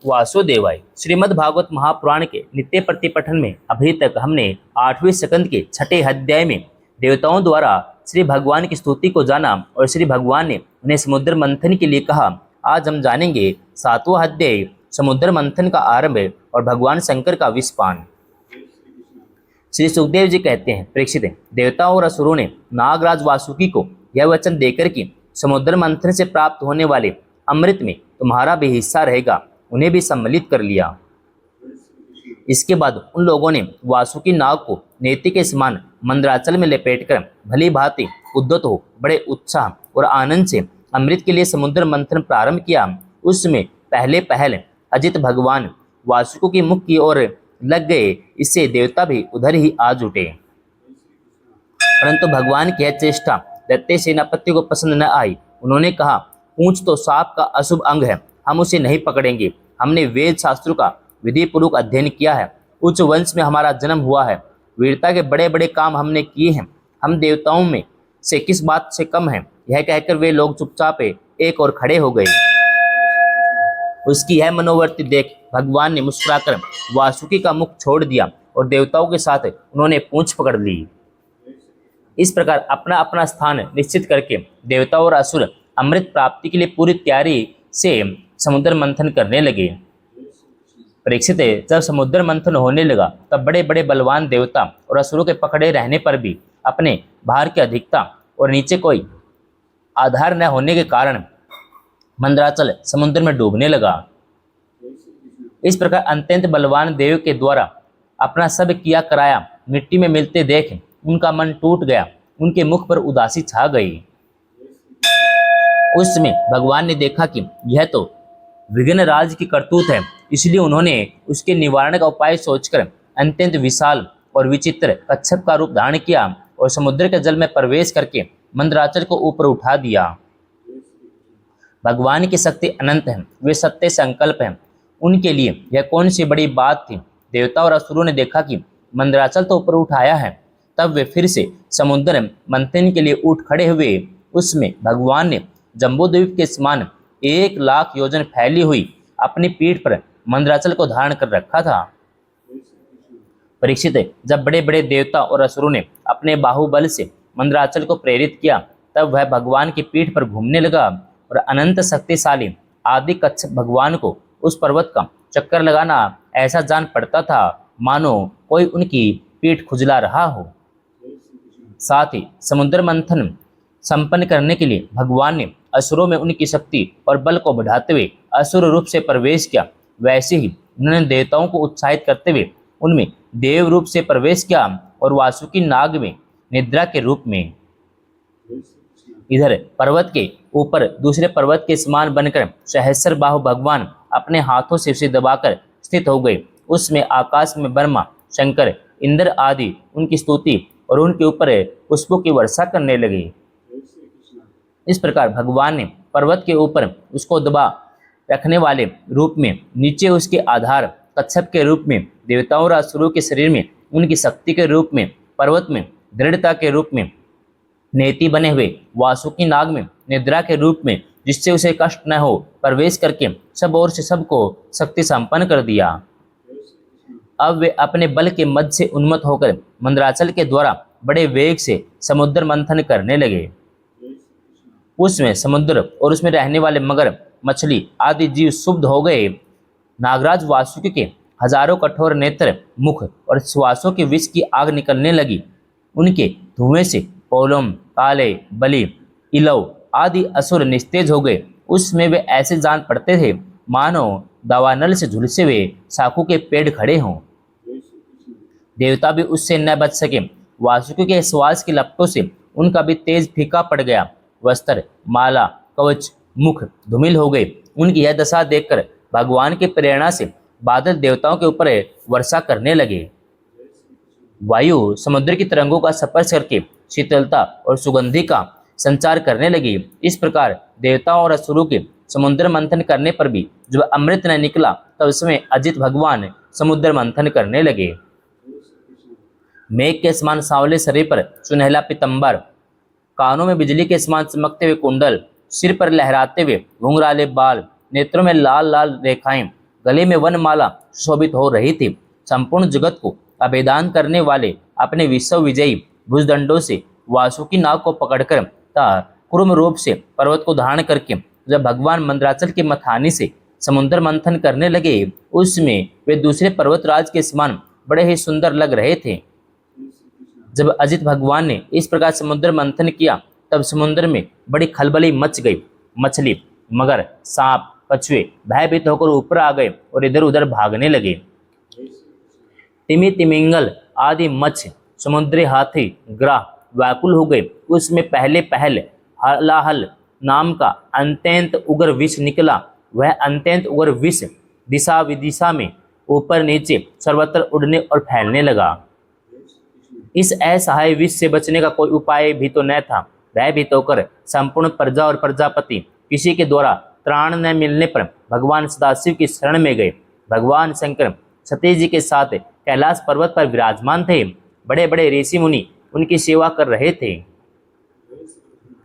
वासुदेवाय। श्रीमद् भागवत महापुराण के नित्य प्रतिपठन में अभी तक हमने 8वें स्कंद के 6ठे अध्याय में देवताओं द्वारा श्री भगवान की स्तुति को जाना और श्री भगवान ने उन्हें समुद्र मंथन के लिए कहा। आज हम जानेंगे 7वां अध्याय समुद्र मंथन का आरंभ और भगवान शंकर का विषपान। श्री सुखदेव जी कहते हैं, परीक्षित, देवताओं और असुरों ने नागराज वासुकी को यह वचन देकर कि समुद्र मंथन से प्राप्त होने वाले अमृत में तुम्हारा भी हिस्सा रहेगा, उन्हें भी सम्मिलित कर लिया। इसके बाद उन लोगों ने वासुकी नाग को नेति के समान मंदराचल में लपेटकर भली भांति उद्यत हो बड़े उत्साह और आनंद से अमृत के लिए समुद्र मंथन प्रारंभ किया। उसमें पहले पहल अजित भगवान वासुकी के मुख की ओर लग गए, इससे देवता भी उधर ही आ जुटे। परंतु भगवान की यह चेष्टा दैत्य सेनापति को पसंद न आई। उन्होंने कहा, पूंछ तो सांप का अशुभ अंग है, हम उसे नहीं पकड़ेंगे। हमने वेद शास्त्रों का विधि पूर्वक अध्ययन किया है, उच्च वंश में हमारा जन्म हुआ है, वीरता के बड़े बड़े काम हमने किए हैं, हम देवताओं में से किस बात से कम हैं। यह कहकर वे लोग चुपचाप एक और खड़े हो गए। उसकी यह मनोवृत्ति देख भगवान ने मुस्कुराकर वासुकी का मुख छोड़ दिया और देवताओं के साथ उन्होंने पूंछ पकड़ ली। इस प्रकार अपना अपना स्थान निश्चित करके देवता और असुर अमृत प्राप्ति के लिए पूरी तैयारी से समुद्र मंथन करने लगे। परीक्षित, जब समुद्र मंथन होने लगा तब बड़े बड़े बलवान देवता और असुरों के पकड़े रहने पर भी अपने भार की अधिकता और नीचे कोई आधार न होने के कारण मंदराचल समुद्र में डूबने लगा। इस प्रकार अत्यंत बलवान देव के द्वारा अपना सब किया कराया मिट्टी में मिलते देख उनका मन टूट गया, उनके मुख पर उदासी छा गई। उस समय भगवान ने देखा कि यह तो विघ्न राज की करतूत है, इसलिए उन्होंने उसके निवारण का उपाय सोचकर अत्यंत विशाल और विचित्र कच्छप का रूप धारण किया और समुद्र के जल में प्रवेश करके मंदराचल को ऊपर उठा दिया। भगवान की शक्ति अनंत है, वे सत्य संकल्प हैं, उनके लिए यह कौन सी बड़ी बात थी। देवता और असुरों ने देखा कि मंदराचल तो ऊपर उठाया है, तब वे फिर से समुद्र मंथन के लिए उठ खड़े हुए। उसमें भगवान ने जम्बूद्वीप के समान 1,00,000 योजन फैली हुई अपनी पीठ पर मंदराचल को धारण कर रखा था। परीक्षित, जब बड़े बड़े देवता और असुरों ने अपने बाहुबल से मंदराचल को प्रेरित किया, तब वह भगवान की पीठ पर घूमने लगा और अनंत शक्तिशाली आदि कच्छप भगवान को उस पर्वत का चक्कर लगाना ऐसा जान पड़ता था मानो कोई उनकी पीठ खुजला रहा हो। साथ ही समुद्र मंथन संपन्न करने के लिए भगवान ने असुरों में उनकी शक्ति और बल को बढ़ाते हुए असुर रूप से प्रवेश किया। वैसे ही उन्होंने देवताओं को उत्साहित करते हुए उनमें देव रूप से प्रवेश किया और वासुकी नाग में निद्रा के रूप में। इधर पर्वत के ऊपर दूसरे पर्वत के समान बनकर सहस्र बाहु भगवान अपने हाथों से उसे दबाकर स्थित हो गए। उसमें आकाश में ब्रह्मा, शंकर, इंद्र आदि उनकी स्तुति और उनके ऊपर पुष्पों की वर्षा करने लगे। इस प्रकार भगवान ने पर्वत के ऊपर उसको दबा रखने वाले रूप में, नीचे उसके आधार कच्छप के रूप में, देवताओं और असुरों के शरीर में उनकी शक्ति के रूप में, पर्वत में दृढ़ता के रूप में, नेति बने हुए वासुकी नाग में निद्रा के रूप में, जिससे उसे कष्ट न हो, प्रवेश करके सब ओर से सबको शक्ति संपन्न कर दिया। अब वे अपने बल के मध्य से उन्मत्त होकर मंदराचल के द्वारा बड़े वेग से समुद्र मंथन करने लगे। उसमें समुद्र और उसमें रहने वाले मगर, मछली आदि जीव शुद्ध हो गए। नागराज वासुकी के हजारों कठोर नेत्र, मुख और श्वासों के विष की आग निकलने लगी। उनके धुएं से पोलम, काले, बलि, इलव आदि असुर निस्तेज हो गए। उसमें वे ऐसे जान पड़ते थे मानो दावानल से झुलसे हुए साखू के पेड़ खड़े हों। देवता भी उससे न बच सके। वासुकी के श्वास की लपटों से उनका भी तेज फीका पड़ गया। वस्त्र, माला, कवच, मुख धूमिल हो गए। उनकी यह दशा देखकर भगवान की प्रेरणा से बादल देवताओं के ऊपर वर्षा करने लगे। वायु समुद्र की तरंगों का स्पर्श करके शीतलता और सुगंधि का संचार करने लगी। इस प्रकार देवताओं और असुरों के समुद्र मंथन करने पर भी जब अमृत न निकला, तब उसमें अजित भगवान समुद्र मंथन करने लगे। मेघ के समान सांवले शरीर पर सुनहला पीतंबर, कानों में बिजली के समान चमकते हुए कुंडल, सिर पर लहराते हुए घुंघराले बाल, नेत्रों में लाल लाल रेखाएं, गले में वनमाला सुशोभित हो रही थी। संपूर्ण जगत को अभेदान करने वाले अपने विश्व विजयी भुजदंडों से वासुकी नाग को पकड़कर तथा कुर्म रूप से पर्वत को धारण करके जब भगवान मंदराचल के मथानी से समुद्र मंथन करने लगे, उसमें वे दूसरे पर्वतराज के समान बड़े ही सुंदर लग रहे थे। जब अजित भगवान ने इस प्रकार समुद्र मंथन किया, तब समुद्र में बड़ी खलबली मच गई। मछली, मगर, सांप, कछुए भयभीत होकर ऊपर आ गए और इधर उधर भागने लगे। तिमी तिमिंगल आदि मत्स्य, समुद्री हाथी, ग्राह व्याकुल हो गए। उसमें पहले पहल हलाहल नाम का अत्यंत उग्र विष निकला। वह अत्यंत उग्र विष दिशा विदिशा में ऊपर नीचे सर्वत्र उड़ने और फैलने लगा। इस असहाय विष से बचने का कोई उपाय भी तो न था। भयभीत होकर संपूर्ण प्रजा और प्रजापति किसी के द्वारा त्राण न मिलने पर भगवान सदाशिव की शरण में गए। भगवान शंकर सतीश जी के साथ कैलाश पर्वत पर विराजमान थे। बड़े बड़े ऋषि मुनि उनकी सेवा कर रहे थे।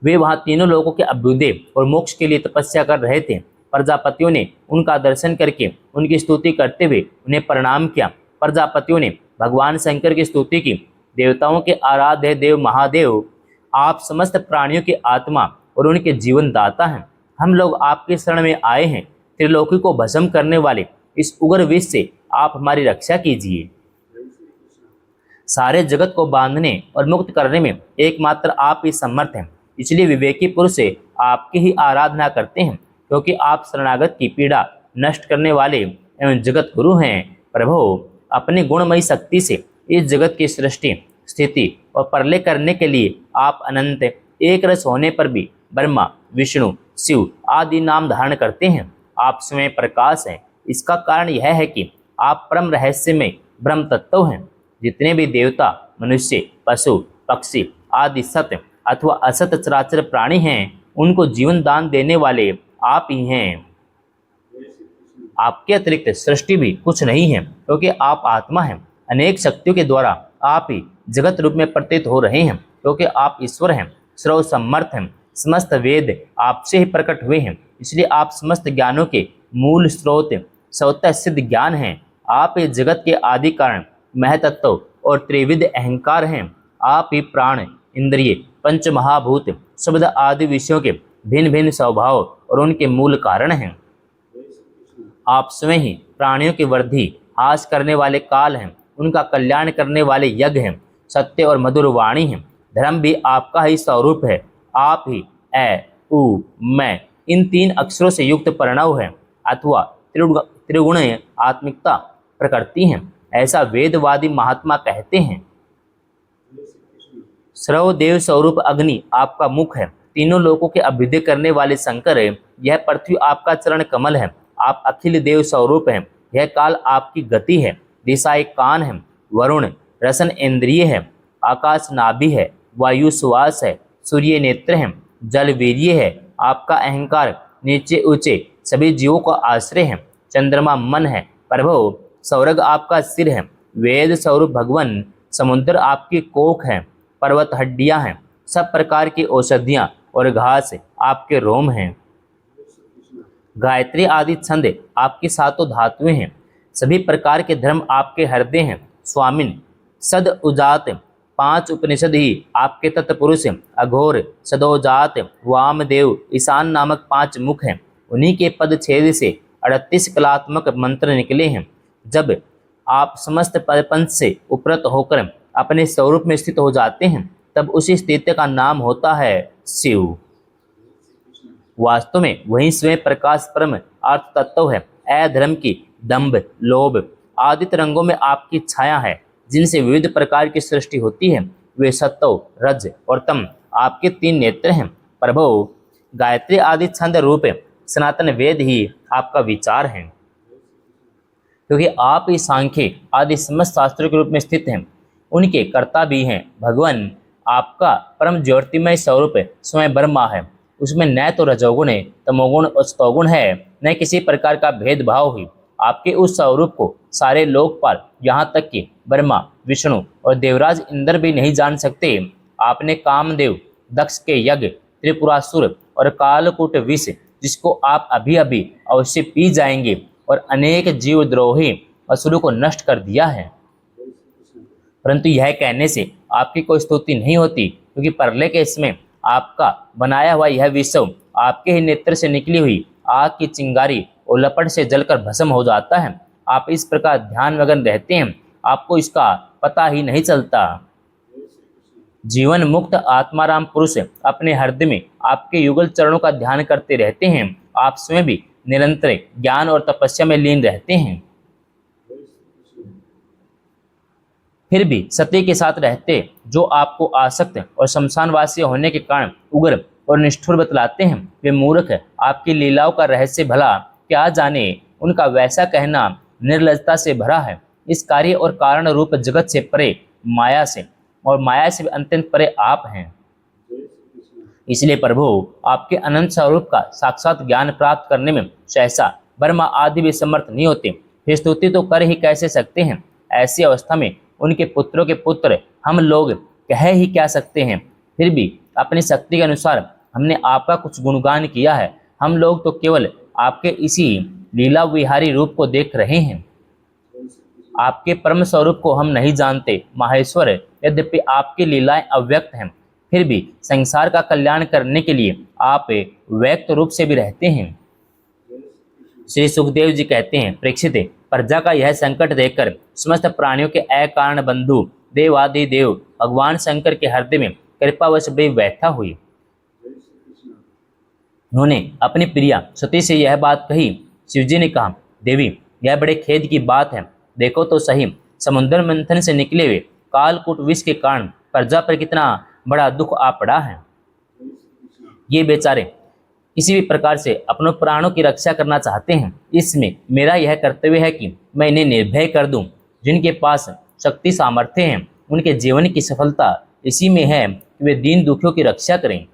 वे वहां तीनों लोगों के अभ्युदय और मोक्ष के लिए तपस्या कर रहे थे। प्रजापतियों ने उनका दर्शन करके उनकी स्तुति करते हुए उन्हें प्रणाम किया। प्रजापतियों ने भगवान शंकर की स्तुति की। देवताओं के आराध्य देव महादेव, आप समस्त प्राणियों की आत्मा और उनके जीवन दाता हैं। हम लोग आपके शरण में आए हैं। त्रिलोकी को भस्म करने वाले इस उग्र विष से आप हमारी रक्षा कीजिए। सारे जगत को बांधने और मुक्त करने में एकमात्र आप ही समर्थ हैं। इसलिए विवेकी पुरुष से आपकी ही आराधना करते हैं, क्योंकि आप शरणागत की पीड़ा नष्ट करने वाले एवं जगत गुरु हैं। प्रभु, अपनी गुणमयी शक्ति से इस जगत की सृष्टि, स्थिति और प्रलय करने के लिए आप अनंत एक रस होने पर भी ब्रह्मा, विष्णु, शिव आदि नाम धारण करते हैं। आप स्वयं प्रकाश हैं। इसका कारण यह है कि आप परम रहस्य में ब्रह्म तत्व हैं। जितने भी देवता, मनुष्य, पशु, पक्षी आदि सत्य अथवा असत चराचर प्राणी हैं, उनको जीवन दान देने वाले आप ही हैं। आपके अतिरिक्त सृष्टि भी कुछ नहीं है, क्योंकि आप आत्मा हैं। अनेक शक्तियों के द्वारा आप ही जगत रूप में प्रतीत हो रहे हैं, क्योंकि आप ईश्वर हैं, सर्व समर्थ हैं। समस्त वेद आपसे ही प्रकट हुए हैं, इसलिए आप समस्त ज्ञानों के मूल स्रोत, स्वतः सिद्ध ज्ञान हैं। आप ही जगत के आदि कारण, महतत्व और त्रिविध अहंकार हैं। आप ही प्राण, इंद्रिय, पंच महाभूत, शब्द आदि विषयों के भिन्न भिन्न स्वभाव और उनके मूल कारण हैं। आप स्वयं ही प्राणियों की वृद्धि, हास करने वाले काल हैं, उनका कल्याण करने वाले यज्ञ हैं, सत्य और मधुर वाणी हैं। धर्म भी आपका ही स्वरूप है। आप ही ए, उ, मैं इन तीन अक्षरों से युक्त प्रणव है, अथवा त्रिगुण आत्मिकता प्रकृति हैं, ऐसा वेदवादी महात्मा कहते हैं। सर्वदेव स्वरूप अग्नि आपका मुख है। तीनों लोगों के अभ्युदय करने वाले शंकर है। यह पृथ्वी आपका चरण कमल है। आप अखिल देव स्वरूप हैं। यह काल आपकी गति है। दिशाएं कान है। वरुण रसन इंद्रिय है। आकाश नाभि है। वायु श्वास है। सूर्य नेत्र है। जल वीर्य है। आपका अहंकार नीचे ऊंचे सभी जीवों का आश्रय है। चंद्रमा मन है। प्रभु, स्वर्ग आपका सिर है। वेद स्वरूप भगवान, समुद्र आपकी कोख है। पर्वत हड्डियां हैं। सब प्रकार की औषधियां और घास आपके रोम हैं। गायत्री आदि छंद आपकी सातों धातुएं हैं। सभी प्रकार के धर्म आपके हृदय हैं। स्वामिन सद उजात, 5 उपनिषद ही आपके तत्पुरुष हैं। अघोर, सदोजात, वामदेव, ईशान नामक 5 मुख हैं। उन्हीं के पद छेद से 38 कलात्मक मंत्र निकले हैं। जब आप समस्त पंच से उपरत होकर अपने स्वरूप में स्थित हो जाते हैं, तब उसी स्थिति का नाम होता है शिव। वास्तव में वही स्वयं प्रकाश परम अर्थ तत्व है। अधर्म की दंभ, लोभ आदि तरंगों में आपकी छाया है, जिनसे विविध प्रकार की सृष्टि होती है। वे सत्व, रज और तम आपके 3 नेत्र हैं। प्रभु, गायत्री आदि छंद रूप सनातन वेद ही आपका विचार है, क्योंकि आप ही सांख्य आदि समस्त शास्त्रों के रूप में स्थित हैं। उनके कर्ता भी हैं। भगवान, आपका परम ज्योतिमय स्वरूप स्वयं ब्रह्मा है। उसमें न तो रजोगुण, तमोगुण और सतोगुण है, न किसी प्रकार का भेदभाव ही। आपके उस स्वरूप को सारे लोकपाल, यहाँ तक कि ब्रह्मा, विष्णु और देवराज इंद्र भी नहीं जान सकते। आपने कामदेव, दक्ष के यज्ञ, त्रिपुरासुर और कालकूट विष, जिसको आप अभी अभी अवश्य पी जाएंगे, और अनेक जीवद्रोही असुरों को नष्ट कर दिया है। परंतु यह कहने से आपकी कोई स्तुति नहीं होती, क्योंकि प्रलय के समय आपका बनाया हुआ यह विश्व आपके ही नेत्र से निकली हुई आग की चिंगारी और लपट से जलकर भस्म हो जाता है। आप इस प्रकार ध्यान मग्न रहते हैं, आपको इसका पता ही नहीं चलता। जीवन मुक्त आत्माराम पुरुष अपने हृदय में आपके युगल चरणों का ध्यान करते रहते हैं। आप स्वयं भी निरंतर ज्ञान और तपस्या में लीन रहते हैं, फिर भी सत्य के साथ रहते जो आपको आसक्त और शमशानवासी होने के कारण उग्र और निष्ठुर बतलाते हैं, वे मूर्ख आपकी लीलाओं का रहस्य भला क्या जाने। उनका वैसा कहना निर्लजता से भरा है। इस कार्य और कारण रूप जगत से परे माया से, और माया से भी अत्यंत परे आप हैं। इसलिए प्रभु, आपके अनंत स्वरूप का साक्षात ज्ञान प्राप्त करने में सहसा ब्रह्मा आदि भी समर्थ नहीं होते, फिर स्तुति तो कर ही कैसे सकते हैं। ऐसी अवस्था में उनके पुत्रों के पुत्र हम लोग कह ही क्या सकते हैं। फिर भी अपनी शक्ति के अनुसार हमने आपका कुछ गुणगान किया है। हम लोग तो केवल आपके इसी लीला विहारी रूप को देख रहे हैं, आपके परम स्वरूप को हम नहीं जानते। माहेश्वर, यद्यपि आपकी लीलाएं अव्यक्त हैं, फिर भी संसार का कल्याण करने के लिए आप व्यक्त रूप से भी रहते हैं। श्री सुखदेव जी कहते हैं, परीक्षित, प्रजा का यह संकट देखकर समस्त प्राणियों के अकारण बंधु देवादिदेव भगवान शंकर के हृदय में कृपावश बड़ी व्यथा हुई। उन्होंने अपनी प्रिया सती से यह बात कही। शिवजी ने कहा, देवी, यह बड़े खेद की बात है। देखो तो सही, समुद्र मंथन से निकले हुए कालकूट विष के कारण प्रजा पर कितना बड़ा दुख आ पड़ा है। ये बेचारे किसी भी प्रकार से अपनों प्राणों की रक्षा करना चाहते हैं। इसमें मेरा यह कर्तव्य है कि मैं इन्हें निर्भय कर दूं। जिनके पास शक्ति सामर्थ्य है, उनके जीवन की सफलता इसी में है कि वे दीन दुखियों की रक्षा करें।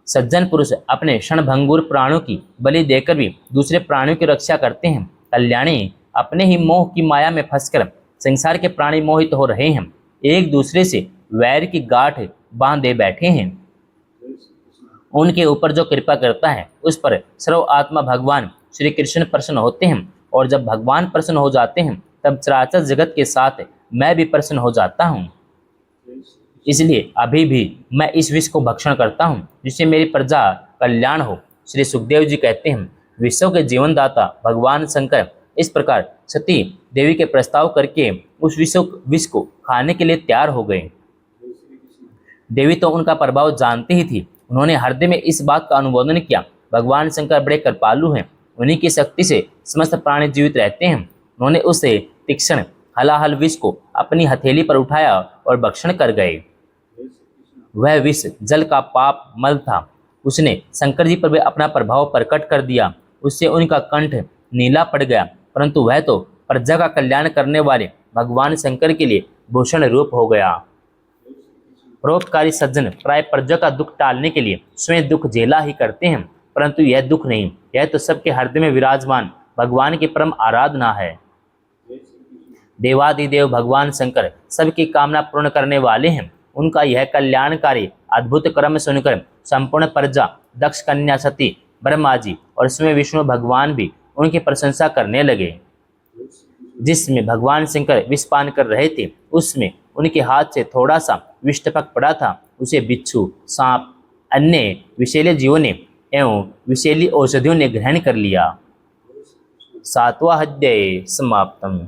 सज्जन पुरुष अपने क्षणभंगुर प्राणों की बलि देकर भी दूसरे प्राणियों की रक्षा करते हैं। कल्याणी अपने ही मोह की माया में फंसकर संसार के प्राणी मोहित हो रहे हैं, एक दूसरे से वैर की गांठ बांधे बैठे हैं। उनके ऊपर जो कृपा करता है, उस पर सर्व आत्मा भगवान श्री कृष्ण प्रसन्न होते हैं, और जब भगवान प्रसन्न हो जाते हैं, तब चराचर जगत के साथ मैं भी प्रसन्न हो जाता हूँ। इसलिए अभी भी मैं इस विष को भक्षण करता हूँ, जिससे मेरी प्रजा कल्याण हो। श्री सुखदेव जी कहते हैं, विश्व के जीवनदाता भगवान शंकर इस प्रकार सती देवी के प्रस्ताव करके उस विष को खाने के लिए तैयार हो गए। देवी तो उनका प्रभाव जानती ही थी। उन्होंने हृदय में इस बात का अनुमोदन किया, भगवान शंकर बड़े कृपालु हैं, उन्हीं की शक्ति से समस्त प्राणी जीवित रहते हैं। उन्होंने उसे तीक्ष्ण हलाहल विष को अपनी हथेली पर उठाया और भक्षण कर गए। वह विष जल का पाप मल था। उसने शंकर जी पर भी अपना प्रभाव प्रकट कर दिया। उससे उनका कंठ नीला पड़ गया, परंतु वह तो प्रजा का कल्याण करने वाले भगवान शंकर के लिए भूषण रूप हो गया। परोपकारी सज्जन प्राय प्रजा का दुख टालने के लिए स्वयं दुख झेला ही करते हैं, परंतु यह दुख नहीं, यह तो सबके हृदय में विराजमान भगवान की परम आराधना है। देवादिदेव भगवान शंकर सबकी कामना पूर्ण करने वाले हैं। उनका यह कल्याणकारी अद्भुत कर्म सुनकर संपूर्ण प्रजा, दक्ष कन्या सती, ब्रह्मा जी और स्वयं विष्णु भगवान भी उनकी प्रशंसा करने लगे। जिसमें भगवान शंकर विष पान कर रहे थे, उसमें उनके हाथ से थोड़ा सा विष टपक पड़ा था। उसे बिच्छू, सांप, अन्य विषैले जीवों ने एवं विषैली औषधियों ने ग्रहण कर लिया। 7वां अध्याय समाप्तम।